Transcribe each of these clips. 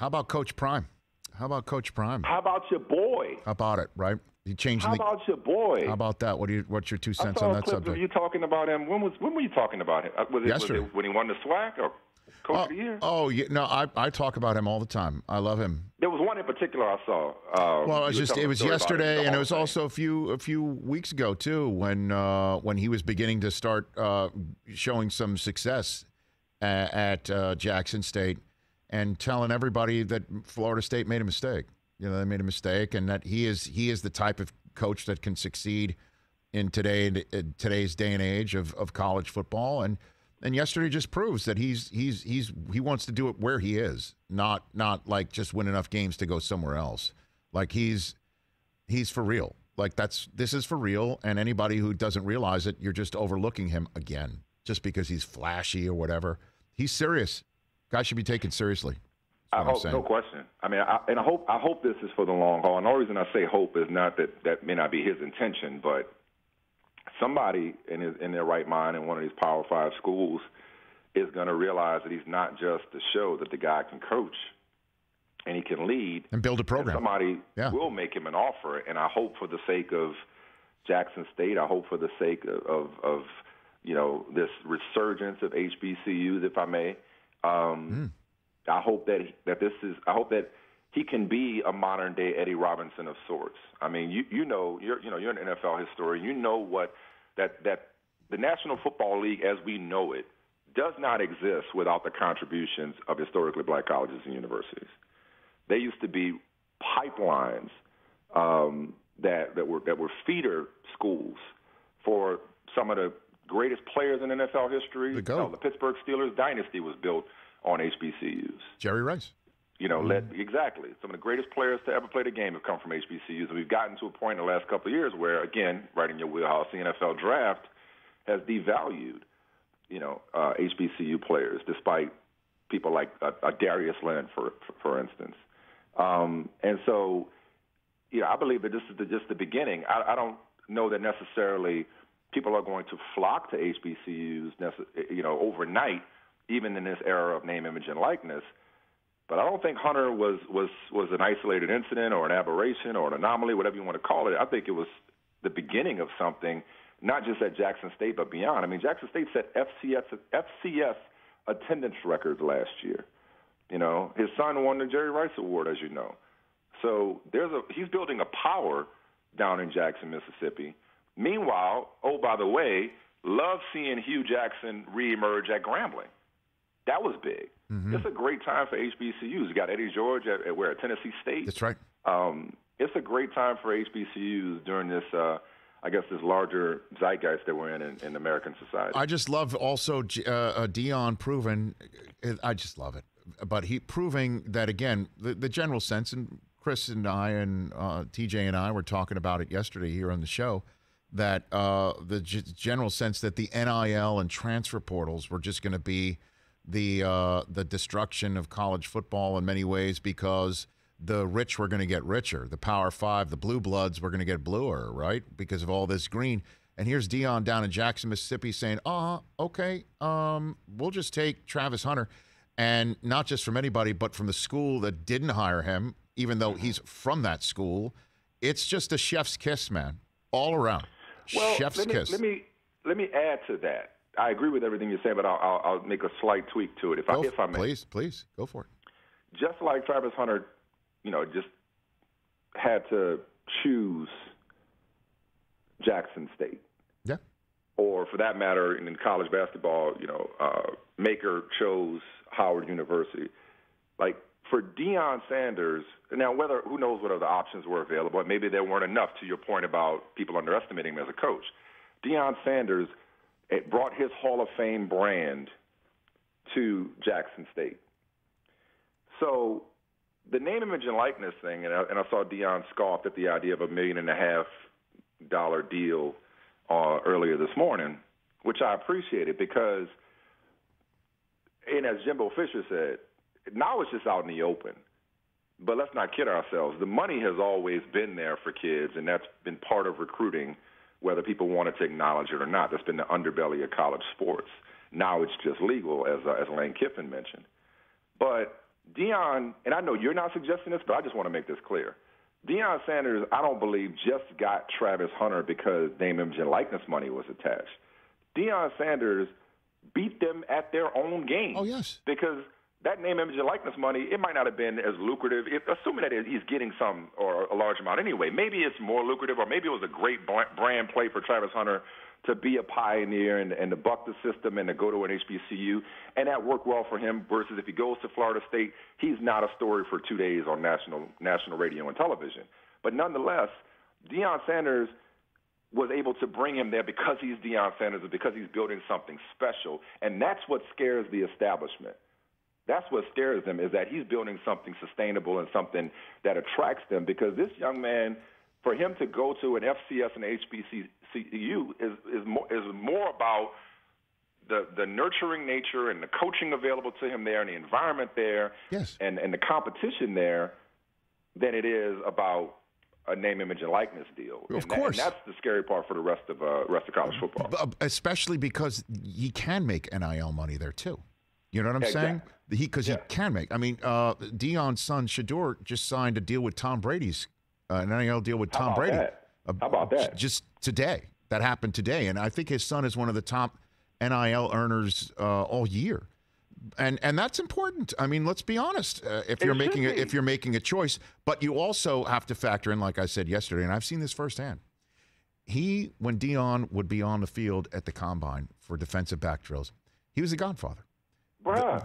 How about Coach Prime? How about Coach Prime? How about your boy? How about it, right? You changing How about your boy? How about that? What's your 2 cents I saw on a that clip subject? of you talking about him. When were you talking about him? Was Yesterday. it when he won the SWAC or Coach of the Year? Oh, yeah, no, I talk about him all the time. I love him. There was one in particular I saw. Well, it was yesterday, and it was Hall of also a few weeks ago too, when he was beginning to start showing some success at Jackson State, and telling everybody that Florida State made a mistake. You know, they made a mistake, and that he is the type of coach that can succeed in today's day and age of college football. And yesterday just proves that he wants to do it where he is, not like just win enough games to go somewhere else. Like he's for real. Like this is for real. And anybody who doesn't realize it, you're just overlooking him again, just because he's flashy or whatever. He's serious. Guy should be taken seriously. I hope, no question. I mean, I hope this is for the long haul. And the only reason I say hope is not that may not be his intention, but somebody in their right mind in one of these Power 5 schools is going to realize that he's not just to show that the guy can coach and he can lead and build a program. Somebody will make him an offer, and I hope for the sake of Jackson State, I hope for the sake of this resurgence of HBCUs, if I may. I hope that he can be a modern day Eddie Robinson of sorts. I mean, you're an NFL historian. You know what that the National Football League as we know it does not exist without the contributions of historically black colleges and universities. They used to be pipelines that were feeder schools for some of the greatest players in NFL history. The Pittsburgh Steelers dynasty was built on HBCUs. Jerry Rice. Exactly. Some of the greatest players to ever play the game have come from HBCUs. And we've gotten to a point in the last couple of years where, again, right in your wheelhouse, the NFL draft has devalued, HBCU players, despite people like Darius Leonard, for instance. And so, I believe that this is just the beginning. I don't know that necessarily people are going to flock to HBCUs, overnight, even in this era of name, image, and likeness. But I don't think Hunter was an isolated incident or an aberration or an anomaly, whatever you want to call it. I think it was the beginning of something, not just at Jackson State, but beyond. I mean, Jackson State set FCS attendance records last year. His son won the Jerry Rice Award, as you know. So he's building a power down in Jackson, Mississippi. Meanwhile, oh, by the way, love seeing Hugh Jackson reemerge at Grambling. That was big. Mm-hmm. It's a great time for HBCUs. You got Eddie George at Tennessee State. That's right. It's a great time for HBCUs during this, this larger zeitgeist that we're in American society. I just love also Deion proving, I just love it. But he proving that, again, the general sense, and Chris and I and TJ and I were talking about it yesterday here on the show, that the general sense that the NIL and transfer portals were just going to be the destruction of college football in many ways, because the rich were going to get richer. The Power 5, the blue bloods were going to get bluer, right, because of all this green. And here's Deion down in Jackson, Mississippi saying, okay, we'll just take Travis Hunter. And not just from anybody, but from the school that didn't hire him, even though he's from that school. It's just a chef's kiss, man, all around. Well, chef's kiss. Let me add to that. I agree with everything you're saying, but I'll make a slight tweak to it, if I may. Please, go for it. Just like Travis Hunter, just had to choose Jackson State. Yeah. Or for that matter, in college basketball, Maker chose Howard University. Like for Deion Sanders, now who knows what other options were available? Maybe there weren't enough, to your point about people underestimating him as a coach. Deion Sanders brought his Hall of Fame brand to Jackson State. So the name, image, and likeness thing, and I saw Deion scoffed at the idea of $1.5 million deal earlier this morning, which I appreciated because, and as Jimbo Fisher said, now it's just out in the open. But let's not kid ourselves. The money has always been there for kids, and that's been part of recruiting, whether people wanted to acknowledge it or not. That's been the underbelly of college sports. Now it's just legal, as Lane Kiffin mentioned. But Deion, and I know you're not suggesting this, but I just want to make this clear. Deion Sanders, I don't believe, just got Travis Hunter because name, image, and likeness money was attached. Deion Sanders beat them at their own game. Oh, yes. Because that name, image, and likeness money, it might not have been as lucrative, assuming that he's getting some or a large amount anyway. Maybe it's more lucrative, or maybe it was a great brand play for Travis Hunter to be a pioneer and to buck the system and to go to an HBCU, and that worked well for him versus if he goes to Florida State, he's not a story for 2 days on national radio and television. But nonetheless, Deion Sanders was able to bring him there because he's Deion Sanders and because he's building something special, and that's what scares the establishment. That's what scares them, is that he's building something sustainable and something that attracts them, because this young man, for him to go to an FCS and HBCU is more about the nurturing nature and the coaching available to him there and the environment there, yes, and the competition there than it is about a name, image, and likeness deal. Of course. And that's the scary part for the rest of college football. Especially because he can make NIL money there, too. You know what I'm saying? Because he can make. I mean, Deion's son, Shador, just signed a deal with Tom Brady's, an NIL deal with Tom Brady. How about that? Just today. That happened today. And I think his son is one of the top NIL earners all year. And that's important. I mean, let's be honest. If you're making a choice, but you also have to factor in, like I said yesterday, and I've seen this firsthand. When Deion would be on the field at the combine for defensive back drills, he was a godfather.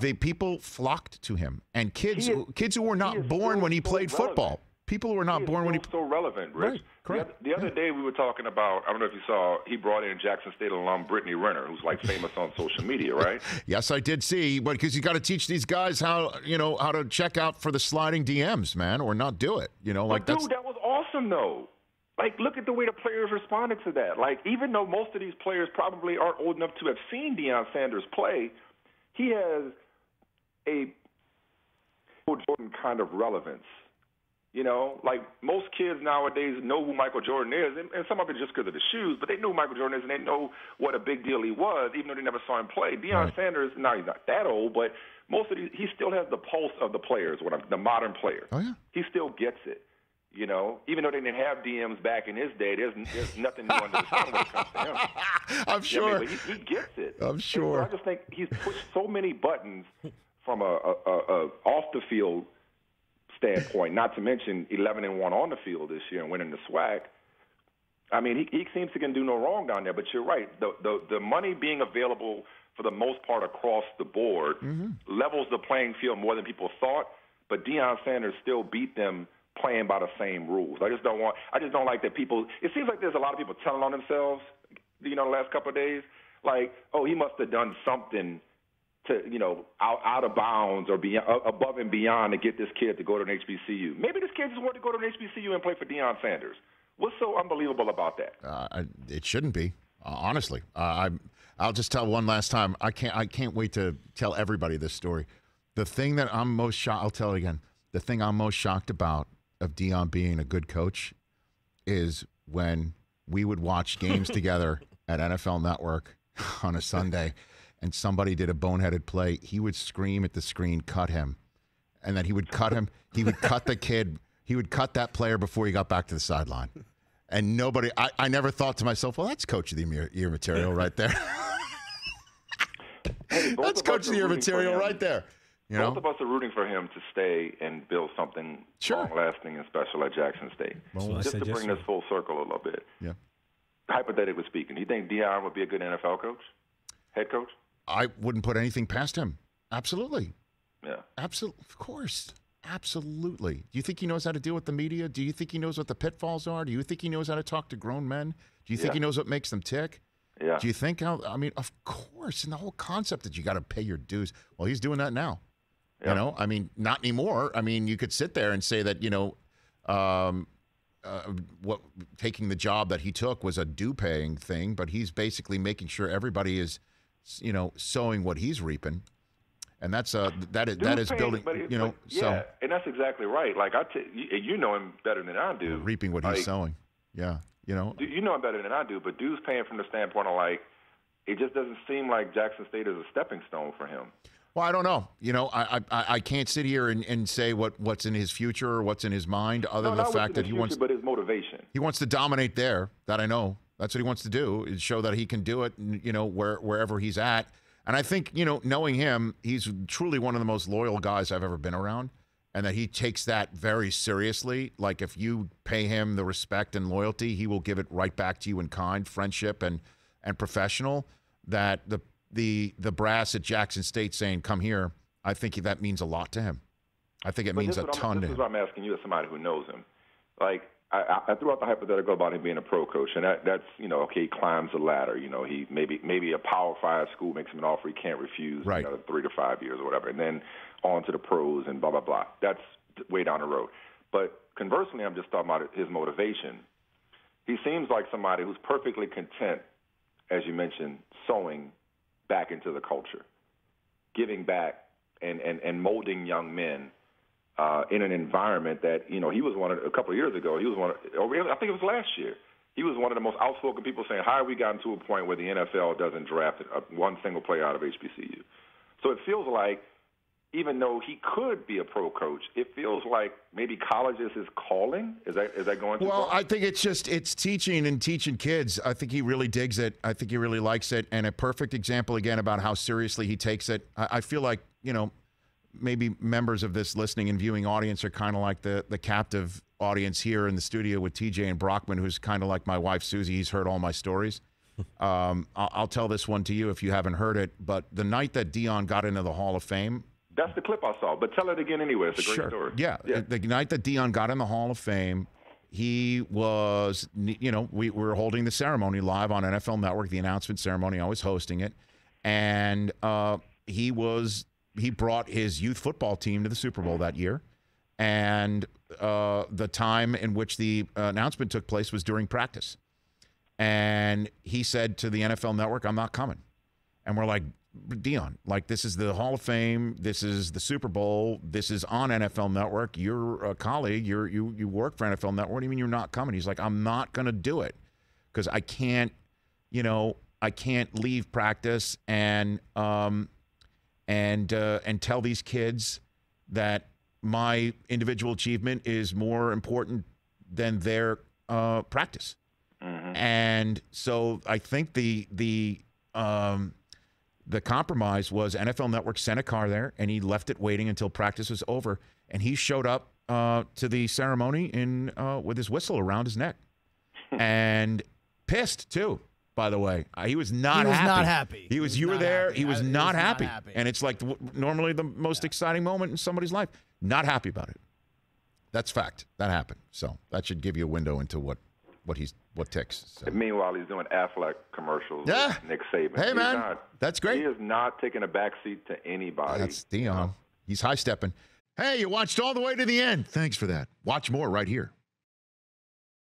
The people flocked to him, and kids who were not born when he played football. People who were not born when he so relevant, Rich. Right, correct. The other day we were talking about, I don't know if you saw, he brought in Jackson State alum Brittany Renner, who's like famous on social media, right? Yes, I did see, but because you got to teach these guys how to check out for the sliding DMs, man, or not do it. Dude, that was awesome though. Like, look at the way the players responded to that. Like, even though most of these players probably aren't old enough to have seen Deion Sanders play, he has a Jordan kind of relevance. Like most kids nowadays know who Michael Jordan is, and some of it just because of the shoes, but they knew who Michael Jordan is, and they know what a big deal he was, even though they never saw him play. Deion Sanders, now he's not that old, but most of he still has the pulse of the players, the modern player. Oh, yeah. He still gets it, even though they didn't have DMs back in his day, there's nothing new under the sun when it comes to him. I'm sure. But he gets it. I'm sure. So I just think he's pushed so many buttons from a off the field standpoint, not to mention 11-1 on the field this year and winning the SWAC. I mean, he seems to can do no wrong down there. But you're right, the money being available for the most part across the board levels the playing field more than people thought. But Deion Sanders still beat them playing by the same rules. I just don't like that people. It seems like there's a lot of people telling on themselves. The last couple of days, like, oh, he must have done something to, out of bounds or above and beyond to get this kid to go to an HBCU. Maybe this kid just wanted to go to an HBCU and play for Deion Sanders. What's so unbelievable about that? It shouldn't be, honestly. I'll just tell one last time. I can't wait to tell everybody this story. The thing that I'm most shocked, I'll tell it again. The thing I'm most shocked about of Deion being a good coach is when we would watch games together at NFL Network on a Sunday, and somebody did a boneheaded play, he would scream at the screen, cut him. And then he would cut him. He would cut the kid. He would cut that player before he got back to the sideline. And nobody, I never thought to myself, well, that's Coach of the Year material right there. That's Coach of the Year material right there. Both of us are rooting for him to stay and build something long-lasting and special at Jackson State. Well, just to bring this full circle a little bit. Yeah. Hypothetically speaking, do you think Deion would be a good NFL coach, head coach? I wouldn't put anything past him. Absolutely. Yeah. Absolutely. Of course. Absolutely. Do you think he knows how to deal with the media? Do you think he knows what the pitfalls are? Do you think he knows how to talk to grown men? Do you think he knows what makes them tick? Yeah. Do you think of course. And the whole concept that you got to pay your dues. Well, he's doing that now. Yeah. I mean, not anymore. I mean, you could sit there and say that, taking the job that he took was a due-paying thing, but he's basically making sure everybody is, sowing what he's reaping, and that is building. So and that's exactly right. Like you know him better than I do. Reaping what he's sowing. Yeah, You know him better than I do, but dude's paying from the standpoint of like, it just doesn't seem like Jackson State is a stepping stone for him. Well, I don't know. You know, I can't sit here and say what's in his future or what's in his mind, other than the fact that he wants. But his motivation. He wants to dominate there. That I know. That's what he wants to do, is show that he can do it. You know, wherever he's at. And I think, you know, knowing him, he's truly one of the most loyal guys I've ever been around, and that he takes that very seriously. Like, if you pay him the respect and loyalty, he will give it right back to you in kind, friendship and professional. That the brass at Jackson State saying, "Come here," I think that means a lot to him. I think it means a ton to him. This is what I'm asking you as somebody who knows him. Like, I threw out the hypothetical about him being a pro coach, and that's, you know, okay, he climbs the ladder. You know, he maybe a Power 5 school makes him an offer he can't refuse. Right. You know, 3 to 5 years or whatever, and then on to the pros and blah blah blah. That's way down the road. But conversely, I'm just talking about his motivation. He seems like somebody who's perfectly content, as you mentioned, sewing back into the culture, giving back and molding young men in an environment that, you know, he was a couple of years ago, I think it was last year, he was one of the most outspoken people saying, how have we gotten to a point where the NFL doesn't draft one single player out of HBCU? So it feels like, even though he could be a pro coach, it feels like maybe college is his calling. Is that going too far? I think it's teaching kids. I think he really digs it. I think he really likes it. And a perfect example, again, about how seriously he takes it. I feel like, you know, maybe members of this listening and viewing audience are kind of like the captive audience here in the studio with TJ and Brockman, who's kind of like my wife, Susie. He's heard all my stories. I'll tell this one to you if you haven't heard it. But the night that Deion got into the Hall of Fame, that's the clip I saw, but tell it again anyway. It's a great story. Yeah. The night that Deion got in the Hall of Fame, he was, you know, we were holding the ceremony live on NFL Network, the announcement ceremony. I was hosting it. And he brought his youth football team to the Super Bowl that year. And the time in which the announcement took place was during practice. And he said to the NFL Network, "I'm not coming." And we're like, "Deion, like, this is the Hall of Fame. This is the Super Bowl. This is on NFL Network. You're a colleague. You work for NFL Network. What do you mean you're not coming?" He's like, "I'm not going to do it because I can't, you know, I can't leave practice and tell these kids that my individual achievement is more important than their practice." Mm-hmm. And so I think the compromise was NFL Network sent a car there, and he left it waiting until practice was over. And he showed up to the ceremony with his whistle around his neck, and pissed too. By the way, he was not happy. He was. You were there. He was not happy. And it's like normally the most exciting moment in somebody's life. Not happy about it. That's fact. That happened. So that should give you a window into what ticks. So. Meanwhile, he's doing Affleck commercials. Yeah. With Nick Saban. Hey, man. That's great. He is not taking a backseat to anybody. That's Deion. He's high-stepping. Hey, you watched all the way to the end. Thanks for that. Watch more right here.